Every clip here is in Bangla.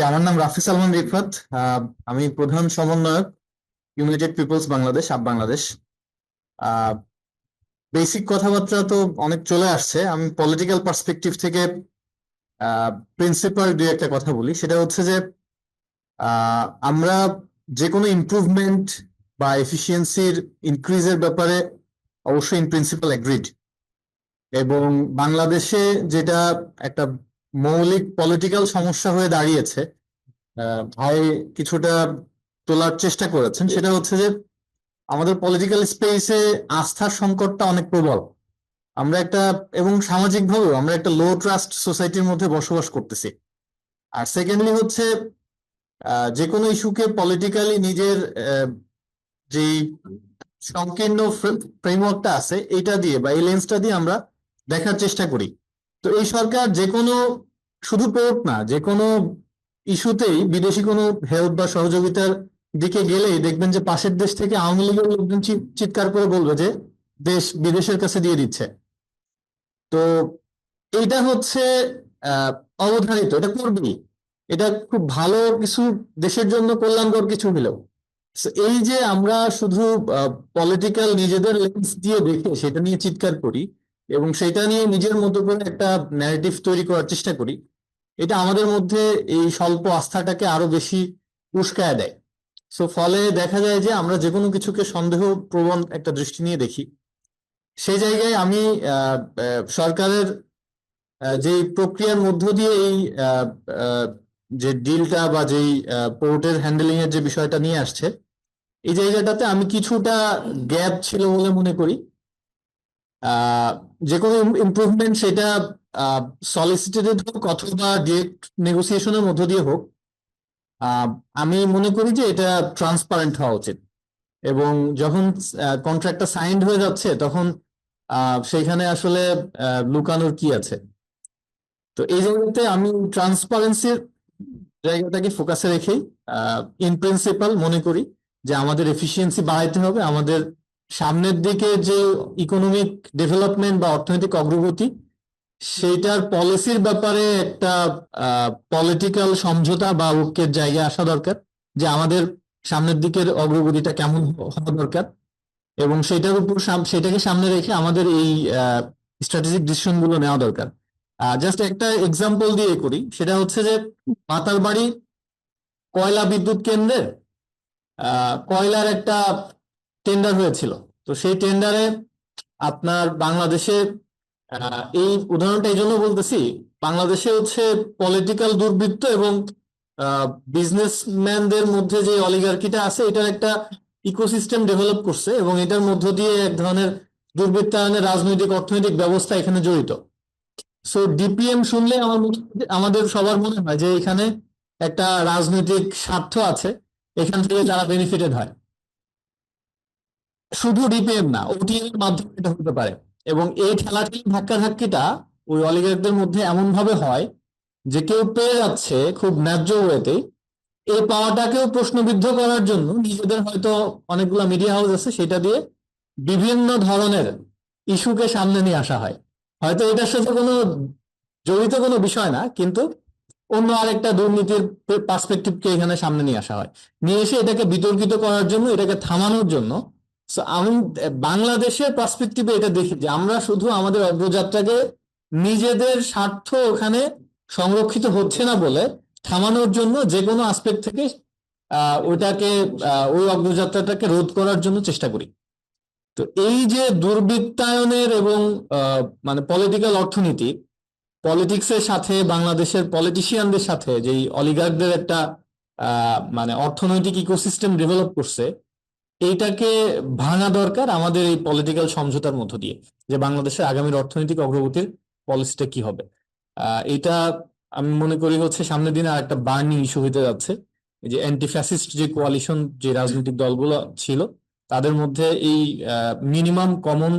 আমার নাম রাফি সালমান রিফাত। আহ, আমি প্রধান সমন্বয়ক United Peoples Bangladesh Bangladesh. Basic কথাবার্তা তো অনেক চলে আসছে, আমি পলিটিক্যাল পার্সপেক্টিভ থেকে প্রিন্সিপাল দুই একটা কথা বলি। সেটা হচ্ছে যে আমরা যে কোনো ইমপ্রুভমেন্ট বা এফিসিয়েন্সির ইনক্রিজের ব্যাপারে অবশ্যই ইন প্রিন্সিপাল এগ্রিড। এবং বাংলাদেশে যেটা একটা মৌলিক পলিটিক্যাল সমস্যা হয়ে দাঁড়িয়েছে, ভাই কিছুটা তোলার চেষ্টা করেছেন, সেটা হচ্ছে যে আমাদের পলিটিক্যাল স্পেসে আস্থার সংকটটা অনেক প্রবল। আমরা একটা এবং সামাজিকভাবেও আমরা একটা লো ট্রাস্ট সোসাইটির মধ্যে বসবাস করতেছি। আর সেকেন্ডলি হচ্ছে যে কোনো ইস্যুকে পলিটিক্যালি নিজের যেই সংকীর্ণ ফ্রেমওয়ার্কটা আছে এটা দিয়ে বা এই লেন্সটা দিয়ে আমরা দেখার চেষ্টা করি। তো এই সরকার যে কোনো, শুধু পোর্ট না, যে কোনো ইস্যুতেই বিদেশি কোনো হেল্প বা সহযোগিতার দিকে গেলেই দেখবেন যে পাশের দেশ থেকে আওয়ামী লীগের লোকজন চিৎকার করে বলবে যে দেশ বিদেশের কাছে দিয়ে দিচ্ছে। তো এইটা হচ্ছে আহ অবধারিত, এটা করবেই। এটা খুব ভালো কিছু, দেশের জন্য কল্যাণকর কিছু হলেও So, এই যে আমরা শুধু পলিটিক্যাল নিজেদের লেন্স দিয়ে দেখে সেটা নিয়ে চিৎকার করি এবং সেটা নিয়ে নিজের মতো করে একটা ন্যারেটিভ তৈরি করার চেষ্টা করি, এটা আমাদের মধ্যে এই স্বল্প আস্থাটাকে আরো বেশি উস্কায় দেয়। সো ফলে দেখা যায় যে আমরা যে কোনো কিছুকে সন্দেহ প্রবণ একটা দৃষ্টি নিয়ে দেখি। সেই জায়গায় আমি সরকারের যে প্রক্রিয়ার মধ্য দিয়ে এই আহ, আহ, যে ডিলটা বা যেই পোর্টের হ্যান্ডেলিং এর যে বিষয়টা নিয়ে আসছে, এই জায়গাটাতে আমি কিছুটা গ্যাপ ছিল বলে মনে করি। আহ, যে কোনো ইমপ্রুভমেন্ট সেটা সলিসিটেটেড হোক অথবা ডিরেক্ট নেগোসিয়েশনের মধ্য দিয়ে হোক, আহ, আমি মনে করি যে এটা ট্রান্সপারেন্ট হওয়া উচিত। এবং যখন কন্ট্রাক্টটা সাইন্ড হয়ে যাচ্ছে তখন সেইখানে আসলে লুকানোর কি আছে। তো এই জায়গাতে আমি ট্রান্সপারেন্সির জায়গাটাকে ফোকাসে রেখেই ইন প্রিন্সিপাল মনে করি যে আমাদের এফিসিয়েন্সি বাড়াইতে হবে। আমাদের সামনের দিকে যে ইকোনমিক ডেভেলপমেন্ট বা অর্থনৈতিক অগ্রগতি, সেইটার পলিসির ব্যাপারে একটা পলিটিক্যাল সমঝোতা বা ঐক্যের জায়গায় আসা দরকার, যে আমাদের সামনের দিকের অগ্রগতিটা কেমন হওয়া দরকার। এবং সেটার উপর সেটাকে সামনে রেখে আমাদের এই স্ট্র্যাটেজিক ডিসিশন গুলো নেওয়া দরকার। জাস্ট একটা এক্সাম্পল দিয়ে করি, সেটা হচ্ছে যে মাতারবাড়ি কয়লা বিদ্যুৎ কেন্দ্রের কয়লার একটা টেন্ডার হয়েছিল। তো সেই টেন্ডারে আপনার বাংলাদেশে, এই উদাহরণটা এই জন্য বলতেছি, বাংলাদেশে হচ্ছে পলিটিক্যাল দুর্বৃত্ত এবং বিজনেসম্যানদের মধ্যে যে অলিগার্কিটা আছে এটার একটা ইকোসিস্টেম ডেভেলপ করছে এবং এটার মধ্য দিয়ে এক ধরনের দুর্বৃত্তায়নের রাজনৈতিক অর্থনৈতিক ব্যবস্থা এখানে জড়িত। সো ডিপিএম শুনলে আমাদের সবার মনে হয় যে এখানে একটা রাজনৈতিক স্বার্থ আছে, এখান থেকে যারা বেনিফিটেড হয়। শুধু ডিপিএম না, ওটিএম এর মাধ্যমে এটা হতে পারে। এবং এই ঠেলাঠেলি ধাক্কাধাক্কিটা ওই অলিগারদের মধ্যে এমন ভাবে হয় যে কেউ পেয়ে যাচ্ছে খুব ন্যায্য ওয়েতে, এই পাওয়াটাকেও প্রশ্নবিদ্ধ করার জন্য নিজেদের হয়তো অনেকগুলা মিডিয়া হাউস আছে, সেটা দিয়ে বিভিন্ন ধরনের ইস্যুকে সামনে নিয়ে আসা হয়। হয়তো এটার সাথে কোনো জড়িত কোনো বিষয় না, কিন্তু অন্য আরেকটা দুর্নীতির পার্সপেক্টিভকে এখানে সামনে নিয়ে আসা হয়, নিয়ে এসে এটাকে বিতর্কিত করার জন্য, এটাকে থামানোর জন্য। So, আমি বাংলাদেশের পার্সপেক্টিভে এটা দেখি যে আমরা শুধু আমাদের অগ্রযাত্রাকে নিজেদের স্বার্থ ওখানে সংরক্ষিত হচ্ছে না বলে থামানোর জন্য যে কোনো আসপেক্ট থেকে ওইটাকে ওই অগ্রযাত্রাটাকে রোধ করার জন্য চেষ্টা করি। তো এই যে দুর্বৃত্তায়নের এবং মানে পলিটিক্যাল অর্থনীতি, পলিটিক্সের সাথে বাংলাদেশের পলিটিশিয়ানদের সাথে যেই অলিগার্কদের একটা মানে অর্থনৈতিক ইকোসিস্টেম ডেভেলপ করছে, এইটাকে ভাঙা দরকার আমাদের এই পলিটিক্যাল সমঝোতার মধ্য দিয়ে, যে বাংলাদেশের আগামীর অর্থনৈতিক অগ্রগতির পলিসিটা কি হবে। এটা আমি মনে করি হচ্ছে সামনের দিনে আর একটা বার্নিং ইস্যু হইতে যাচ্ছে। এই যে অ্যান্টি ফ্যাসিস্ট যে কোয়ালিশন, যে রাজনৈতিক দলগুলো ছিল, তাদের মধ্যে এই মিনিমাম কমন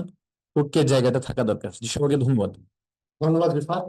ঐক্যের জায়গাটা থাকা দর্কার। সবাইকে ধন্যবাদ। ধন্যবাদ রিফাত।